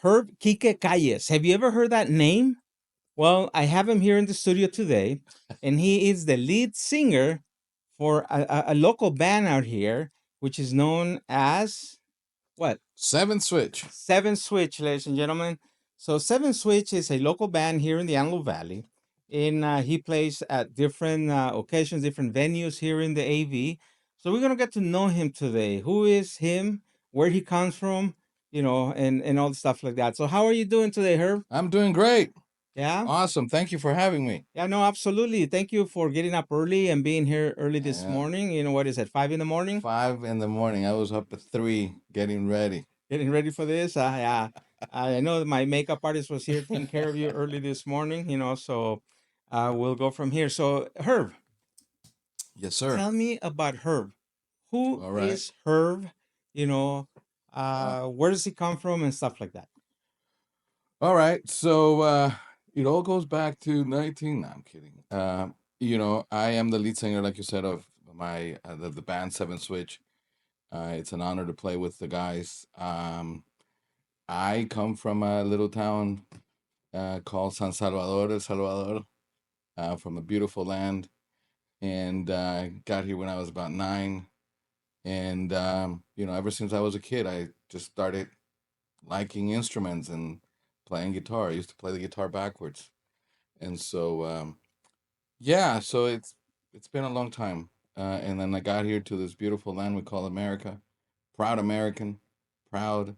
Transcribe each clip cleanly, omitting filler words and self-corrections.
Herb Kike Calles. Have you ever heard that name? Well, I have him here in the studio today, and he is the lead singer for a local band out here, which is known as what? Seven Switch. Seven Switch, ladies and gentlemen. So Seven Switch is a local band here in the Antelope Valley, and he plays at different occasions, different venues here in the AV. So we're gonna get to know him today. Who is him? Where he comes from? And all the stuff like that. So how are you doing today, Herb? I'm doing great. Yeah. Awesome. Thank you for having me. Yeah, no, absolutely. Thank you for getting up early and being here early this Yeah. morning. You know, what is it, 5 in the morning? 5 in the morning. I was up at 3 getting ready. Getting ready for this. Yeah. I know that my makeup artist was here taking care of you early this morning, so we'll go from here. So, Herb, Yes, sir. tell me about Herb. Who All right. is Herb? You know, Uh, where does he come from and stuff like that? all right. So it all goes back to 19. No, I'm kidding. I am the lead singer, like you said, of the band Seven Switch. It's an honor to play with the guys. I come from a little town called San Salvador, El Salvador, from a beautiful land, and got here when I was about 9. And ever since I was a kid, I just started liking instruments and playing guitar. I used to play the guitar backwards, and so yeah, so it's been a long time. And then I got here to this beautiful land we call America. Proud American, proud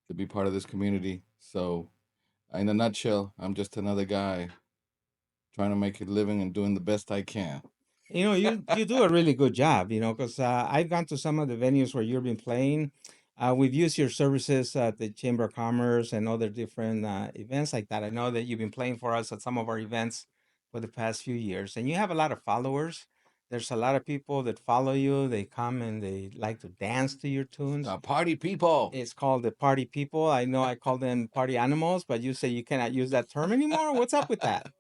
to be part of this community. So, in a nutshell, I'm just another guy trying to make a living and doing the best I can. You do a really good job, because I've gone to some of the venues where you've been playing. We've used your services at the Chamber of Commerce and other different events like that. I know that you've been playing for us at some of our events for the past few years, and you have a lot of followers. There's a lot of people that follow you. They come and they like to dance to your tunes. Party people. It's called the party people. I know I call them party animals, but you say you cannot use that term anymore. What's up with that?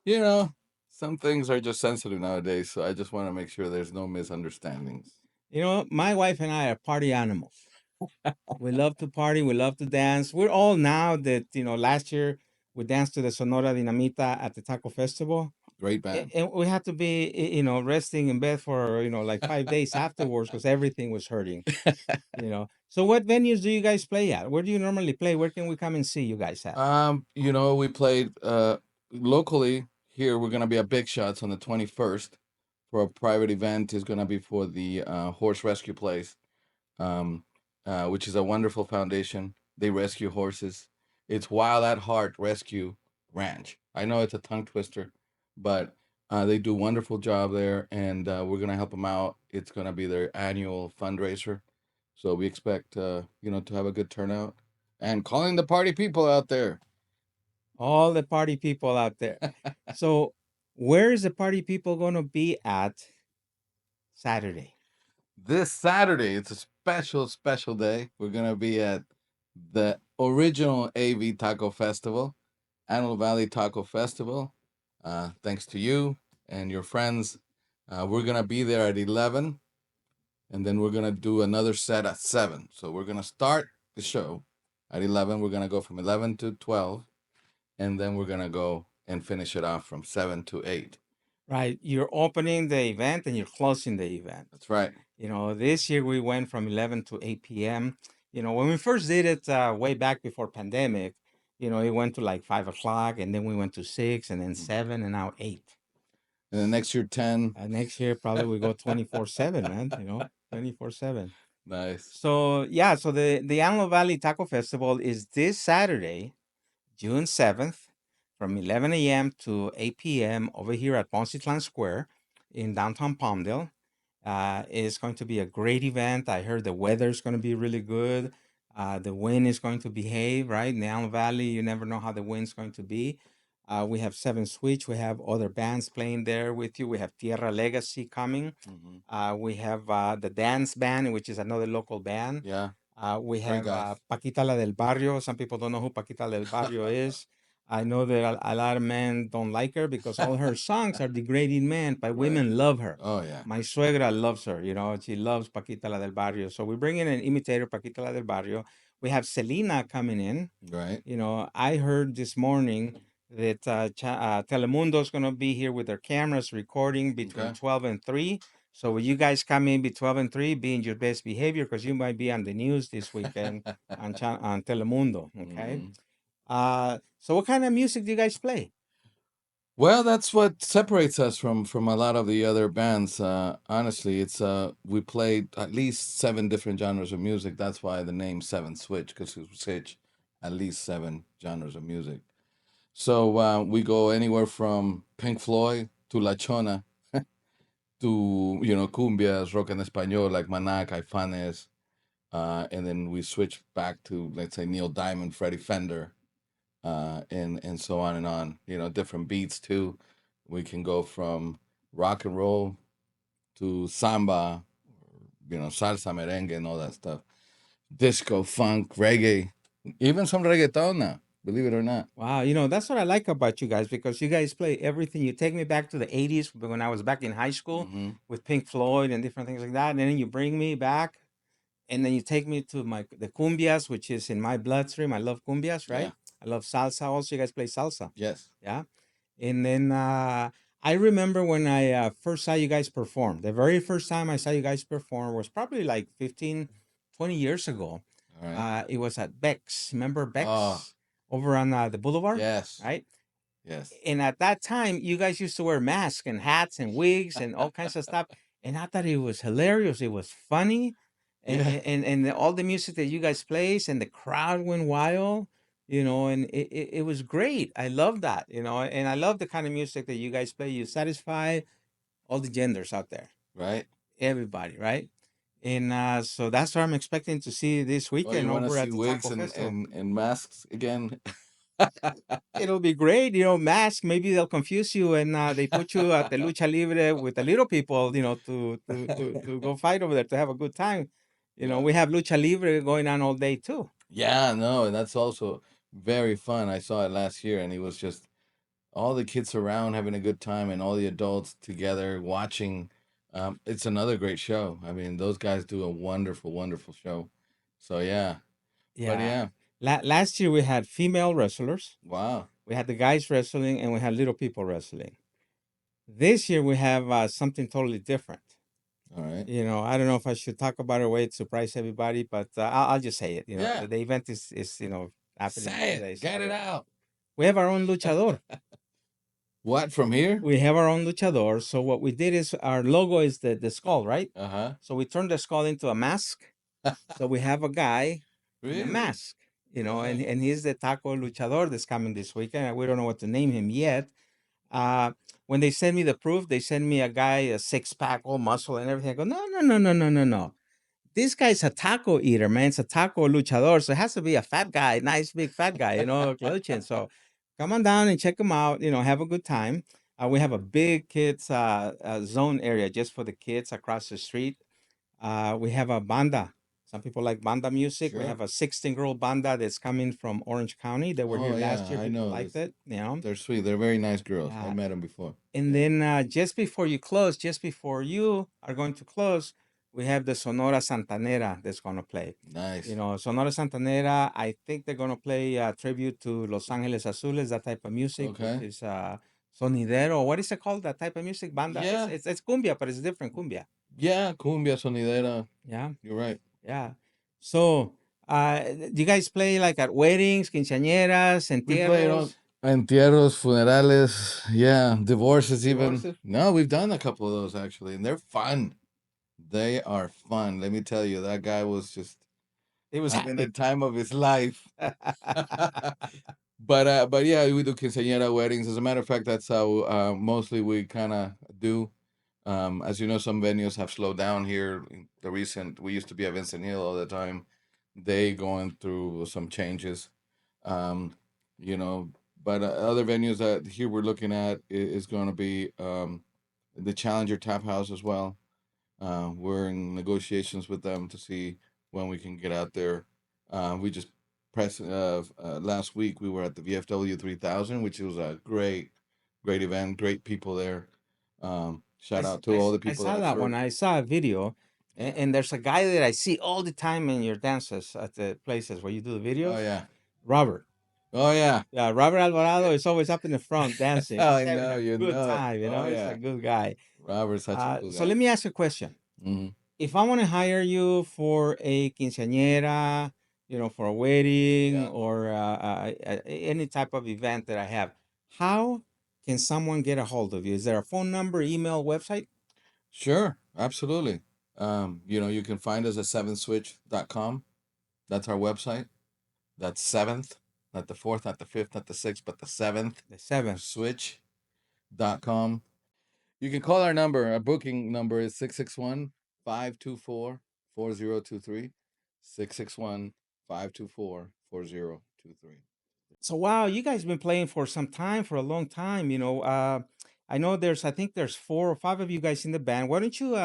You know, some things are just sensitive nowadays, so I just want to make sure there's no misunderstandings. My wife and I are party animals. We love to party. We love to dance. We're all now that, last year we danced to the Sonora Dinamita at the Taco Festival. Great band. And we had to be, resting in bed for, like 5 days afterwards because everything was hurting. So what venues do you guys play at? Where do you normally play? Where can we come and see you guys at? We played locally here. We're gonna be at Big Shots on the 21st for a private event. Is gonna be for the horse rescue place, um, which is a wonderful foundation. They rescue horses. It's Wild at Heart Rescue Ranch. I know it's a tongue twister, but they do a wonderful job there, and we're gonna help them out. It's gonna be their annual fundraiser, so we expect to have a good turnout. And calling the party people out there. All the party people out there. So where is the party people going to be at Saturday? This Saturday, it's a special, special day. We're going to be at the original AV Taco Festival, Antelope Valley Taco Festival. Thanks to you and your friends. We're going to be there at 11, and then we're going to do another set at 7. So we're going to start the show at 11. We're going to go from 11 to 12, and then we're going to go and finish it off from 7 to 8. Right. You're opening the event and you're closing the event. That's right. This year we went from 11 to 8 p.m. When we first did it way back before pandemic, it went to like 5 o'clock, and then we went to 6, and then 7, and now 8. And then next year, 10. Next year probably we go 24/7, man. 24/7. Nice. So yeah, so the Antelope Valley Taco Festival is this Saturday, June 7th, from 11 a.m. to 8 p.m. over here at Poncitlan Square in downtown Palmdale. It's going to be a great event. I heard the weather is going to be really good. The wind is going to behave, right? In the Antelope Valley, you never know how the wind's going to be. We have Seven Switch. We have other bands playing there with you. We have Tierra Legacy coming. We have the Dance Band, which is another local band. Yeah. We Great have guys. Paquita la del Barrio. Some people don't know who Paquita del Barrio is. I know that a lot of men don't like her because all her songs are degrading men, but Right. women love her. Oh, yeah. My suegra loves her. She loves Paquita la del Barrio. So we bring in an imitator, Paquita la del Barrio. We have Selena coming in. Right. I heard this morning that Telemundo's going to be here with their cameras recording between Okay. 12 and 3. So when you guys come in between 12 and 3, be in your best behavior because you might be on the news this weekend on Telemundo. Okay. Hmm. So what kind of music do you guys play? Well, that's what separates us from a lot of the other bands. Honestly, it's we played at least seven different genres of music. That's why the name Seven Switch, because we switch at least seven genres of music. So we go anywhere from Pink Floyd to La Chona to cumbias, rock en español like Maná, Caifanes, and then we switch back to, let's say, Neil Diamond, Freddie Fender, and so on and on. Different beats too. We can go from rock and roll to samba, salsa, merengue, and all that stuff. Disco, funk, reggae, even some reggaeton now. Believe it or not. Wow, that's what I like about you guys because you guys play everything. You take me back to the 80s when I was back in high school Hmm. with Pink Floyd and different things like that. And then you bring me back and then you take me to the cumbias, which is in my bloodstream. I love cumbias, Yeah. right? I love salsa. Also, you guys play salsa, Yes. yeah. And then I remember when I first saw you guys perform. The very first time I saw you guys perform was probably like 15, 20 years ago. All right. It was at Beck's. Remember Oh, Beck's over on the Boulevard, yes. right? Yes. And at that time, you guys used to wear masks and hats and wigs and all kinds of stuff. And I thought it was hilarious. It was funny, Yeah. and all the music that you guys plays and the crowd went wild. And it was great. I love that. And I love the kind of music that you guys play. You satisfy all the genders out there, Right. everybody, right? And so that's what I'm expecting to see this Oh, weekend you want to over see at the Taco wigs and, Festival. and, and masks again? It'll be great, mask. Maybe they'll confuse you and they put you at the lucha libre with the little people, to go fight over there to have a good time. Yeah. We have lucha libre going on all day too. Yeah, no, and that's also very fun. I saw it last year, and it was just all the kids around having a good time, and all the adults together watching. It's another great show. I mean, those guys do a wonderful, wonderful show. So yeah, but Yeah. yeah, Last year we had female wrestlers, wow. we had the guys wrestling, and we had little people wrestling. This year we have something totally different. All right. I don't know if I should talk about it or wait to surprise everybody, but I'll just say it. Yeah, The event is happening say it. today. Get it So out. we have our own luchador. What from here? We have our own luchador. So what we did is our logo is the skull, right? Uh So we turned the skull into a mask. huh. So we have a guy in a Really? mask, and Right. and he's the taco luchador that's coming this weekend. And we don't know what to name him yet. Uh, when they send me the proof, they send me a guy, a 6-pack, all muscle and everything. I go, no, no, no, no, no, no, no. This guy's a taco eater, man. It's a taco luchador. So it has to be a fat guy, nice big fat guy, Clochen. So come on down and check him out, have a good time. We have a big kids zone area just for the kids across the street. We have a banda. Some people like banda music. We Sure. have a 16-girl banda that's coming from Orange County. They were here Oh last yeah, year. I People know liked this. it. They're sweet. They're very nice girls. I Yeah. met them before. And Yeah. then just before you close, just before you are going to close, we have the Sonora Santanera that's going to play. Nice. Sonora Santanera, I think they're going to play tribute to Los Angeles Azules, that type of music, which Okay. is sonidero. What is it called? That type of music? Banda. It's, Yeah. it's, it's cumbia, but it's different cumbia. Yeah. Cumbia sonidera. Yeah. You're right. Yeah. So, do you guys play like at weddings, quinceañeras, We played on entierros? entierros, funerales, yeah, divorces even. Divorces? No, we've done a couple of those actually, and they're fun. They are fun. Let me tell you, that guy was just It was having the happy. time of his life. But yeah, we do quinceañera weddings. As a matter of fact, that's how mostly we kind of do. As you know, some venues have slowed down here. We used to be at Vincent Hill all the time. They going through some changes. Um, you know, but other venues that here we're looking at is going to be the Challenger Tap House as well. We're in negotiations with them to see when we can get out there. We just last week we were at the VFW 3000, which was a great event, great people there. Shout out to all the I people that saw have that one. served. I saw a video. Yeah. And there's a guy that I see all the time in your dances at the places where you do the Oh videos. yeah. Robert. Oh yeah. Yeah, Robert Alvarado is always up in the front dancing. Oh, He's I having know, a you good know it. time, Oh He's a yeah. good guy. Robert's such a cool So guy. let me ask you a question. Hmm. If I want to hire you for a quinceañera, for a wedding Yeah. or any type of event that I have, how can someone get a hold of you? Is there a phone number, email, website? Sure. Absolutely. You can find us at seventhswitch.com. That's our website. That's seventh, not the fourth, not the fifth, not the sixth, but the seventh The seventh. switch.com. You can call our number. Our booking number is 661-524-4023. 661-524-4023. So wow, you guys been playing for some time, for a long time. I know I think there's 4 or 5 of you guys in the band. Why don't you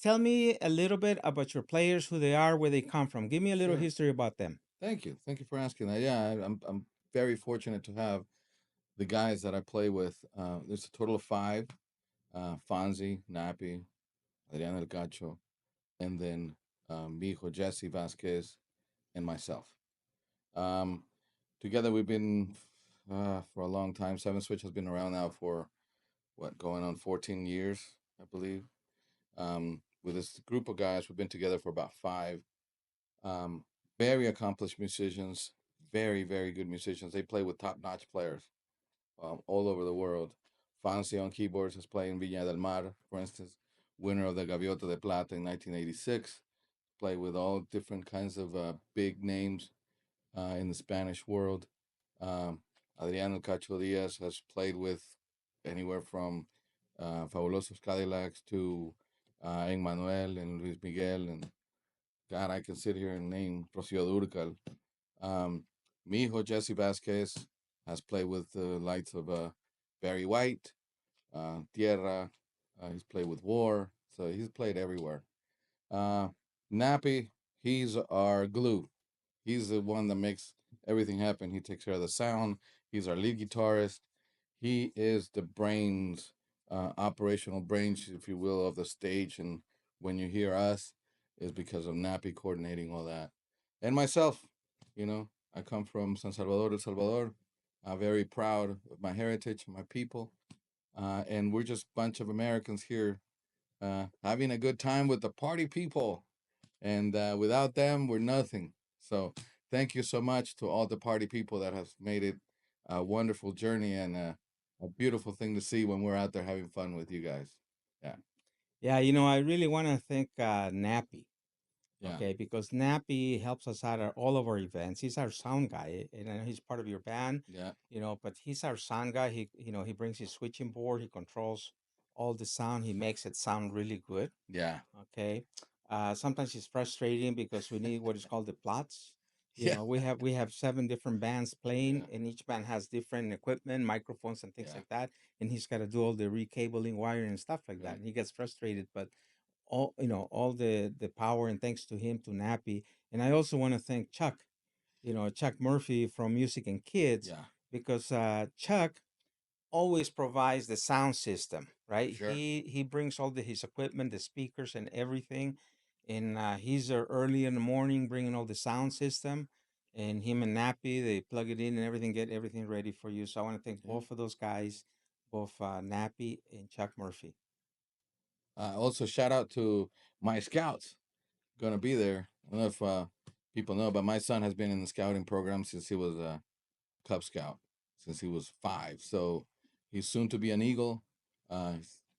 tell me a little bit about your players, who they are, where they come from? Give me a little Sure. history about them. Thank you. Thank you for asking that. Yeah, I'm very fortunate to have the guys that I play with. There's a total of five: Fonzie, Nappy, Adriana El Gacho, and then mi hijo Jesse Vasquez and myself. Um, Together we've been for a long time. Seven Switch has been around now for what, going on 14 years, I believe. With this group of guys, we've been together for about five. Um, Very accomplished musicians, very, very good musicians. They play with top-notch players all over the world. Fancy on keyboards has played in Viña del Mar, for instance, winner of the Gaviota de Plata in 1986. Played with all different kinds of big names in the Spanish world. Um, Adriano Cacho Diaz has played with anywhere from Fabulosos Cadillacs to Emmanuel and Luis Miguel. And God, I can sit here and name Rocío Dúrcal. Um, Mi hijo Jesse Vasquez has played with the likes of Barry White, Tierra. He's played with War. So he's played everywhere. Uh, Nappy, he's our glue. He's the one that makes everything happen. He takes care of the sound. He's our lead guitarist. He is the brains, operational brains, if you will, of the stage. And when you hear us, is because of Nappy coordinating all that. And myself, I come from San Salvador, El Salvador. I'm very proud of my heritage, my people. And we're just a bunch of Americans here having a good time with the party people. And without them, we're nothing. So thank you so much to all the party people that have made it a wonderful journey and a beautiful thing to see when we're out there having fun with you guys. Yeah, Yeah, I really want to thank Nappy. yeah, Okay, because Nappy helps us out at all of our events. He's our sound guy, and I know he's part of your band, yeah, but he's our sound guy. He brings his switching board. He controls all the sound. He makes it sound really good. yeah, Okay. Sometimes it's frustrating because we need what is called the plots. yeah, We have 7 different bands playing, yeah, and each band has different equipment, microphones, and things yeah. like that. And he's got to do all the recabling, wiring, and stuff like that. Right. And he gets frustrated, but all the power and thanks to him, to Nappy. And I also want to thank Chuck, Chuck Murphy from Music and Kids, Yeah, because Chuck always provides the sound system, right? sure. He brings all his equipment, the speakers and everything, and he's there early in the morning bringing all the sound system. And him and Nappy, they plug it in and everything, get everything ready for you. So I want to thank Yeah. both of those guys, both Nappy and Chuck Murphy. Also, shout out to my scouts. Gonna be there. I don't know if people know, but my son has been in the scouting program since he was Cub Scout since he was 5. So he's soon to be an Eagle. Uh,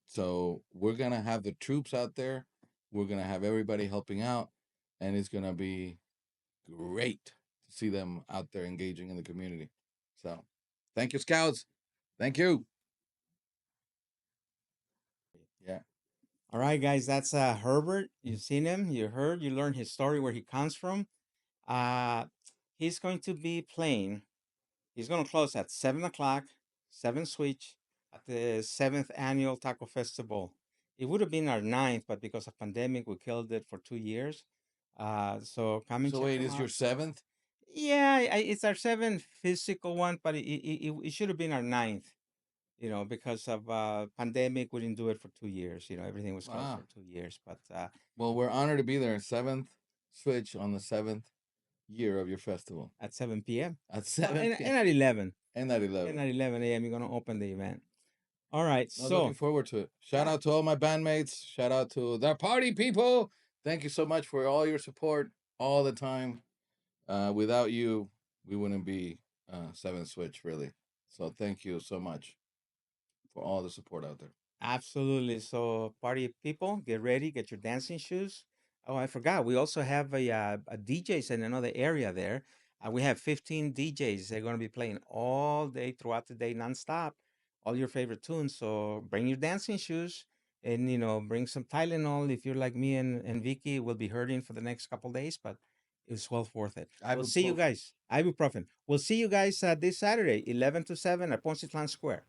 so we're gonna have the troops out there. We're gonna have everybody helping out, and it's gonna be great to see them out there engaging in the community. So, thank you, Scouts. Thank you. Yeah, All right, guys, that's Herbert. You've seen him, you heard, you learned his story, where he comes from. Uh, he's going to be playing. He's going to close at 7 o'clock, 7 Switch, at the 7th annual Taco Festival. It would have been our ninth, but because of pandemic, we killed it for 2 years. So come and so check wait, him is your out. seventh? Yeah, it's our seventh physical one, but it should have been our ninth. because of pandemic, we didn't do it for 2 years. Everything was closed for Ah, 2 years, but well, we're honored to be there. Seventh switch on the seventh year of your festival at 7 p.m. at Well, 7 p.m. and at 11, and at and 11. at 11 a.m. you're gonna open the event. All right, I was looking so forward to it. Shout yeah, out to all my bandmates. Shout out to the party people. Thank you so much for all your support all the time. Without you, we wouldn't be Seven Switch really. So thank you so much for all the support out there. absolutely. So, party people, get ready, get your dancing shoes. Oh, I forgot. We also have a DJs in another area there. We have 15 DJs. They're going to be playing all day throughout the day, nonstop, all your favorite tunes. So, bring your dancing shoes and, bring some Tylenol. If you're like me and Vicky, we'll be hurting for the next couple days, but it was well worth it. We'll see you Ibuprofen. guys. Ibuprofen. We'll see you guys this Saturday, 11 to 7 at Ponce Square.